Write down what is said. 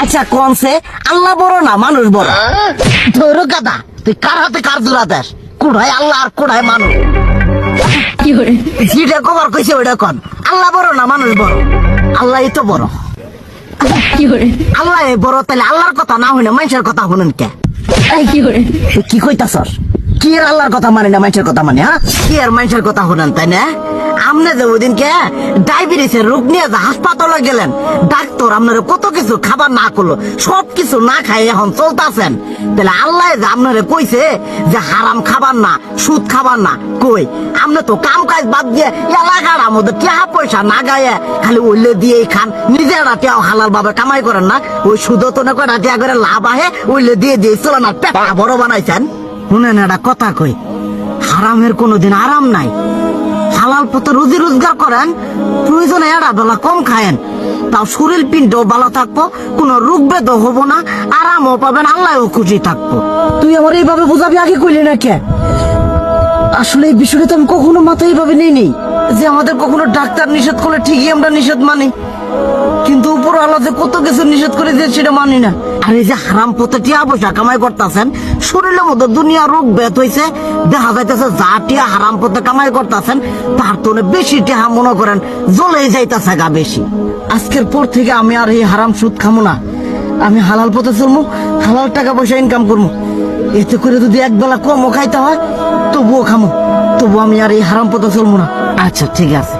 আচ্ছা কনসে আল্লাহ বড় না মানুষ বড়? ধরো গাদা, তুই কার হাতে কার জোড়া দেশ? কুড়াই আল্লাহ আর কুড়াই মানুষ। যেটা কবার কইছে ওইটা কন। আল্লাহ বড় না মানুষ বড়? আল্লাহই তো বড়। আল্লাহ বড়, তাহলে আল্লাহর কথা না হইনা মানুষের কথা শুনেন কে? কি কইতাছস? কি এর আল্লাহর কথা মানে না মানুষের কথা মানে? হ্যাঁ, কি আর মানুষের কথা শুনেন তাই না? আমনে যে ওই দিনকে ডায়াবেটিসের রোগ নিয়ে যে হাসপাতালে গেলেন, ডাক্তার আপনার কত কিছু খাবার না করলো, সব কিছু না খাই এখন চলতেছেন। তাহলে আল্লাহ যে আপনারে কইছে যে হারাম খাবার না, সুদ খাবার না, কই আপনি তো কাম কাজ বাদ দিয়ে এলাকার মধ্যে টাকা পয়সা না গায়ে খালি ওইলে দিয়েই খান, নিজেরা টিয়াও হালাল ভাবে কামাই করেন না, ওই সুদ তো না কয়টা টিয়া করে লাভ আহে ওইলে দিয়ে দিয়ে চলে না, পেটা বড় বানাইছেন। শুনেন একটা কথা কই, হারামের কোনোদিন আরাম নাই। হালাল পথে রুজি রোজগার করেন, প্রয়োজনে এরা বেলা কম খায়েন, তাও শরীর পিণ্ড ভালো থাকবো, কোনো রোগ বেদ হবো না, আরামও পাবেন, আল্লাহও খুশি থাকবো। তুই আমার এইভাবে বুঝাবি আগে কইলি না কে? আসলে এই বিষয়টা তো আমি কখনো মাথায় এইভাবে নেই যে আমাদের কখনো ডাক্তার নিষেধ করলে ঠিকই আমরা নিষেধ মানি, কিন্তু উপর আল্লাহ যে কত কিছু নিষেধ করে দিয়ে সেটা মানি না। আর এই যে হারাম পথে টিয়া পয়সা কামাই করতেছেন, শরীরের মধ্যে দুনিয়া রোগ বেত হয়েছে, দেখা যাইতেছে যা টিয়া হারাম পথে কামাই করতেছেন তার তো বেশি টিয়া মনে করেন জ্বলেই যাইতেছে গা বেশি। আজকের পর থেকে আমি আর এই হারাম সুদ খামো না, আমি হালাল পথে চলবো, হালাল টাকা পয়সা ইনকাম করবো। এতে করে যদি একবেলা কমও খাইতে হয় তবুও খামো, তবু আমি আর এই হারাম পথে চলবো না। আচ্ছা ঠিক আছে।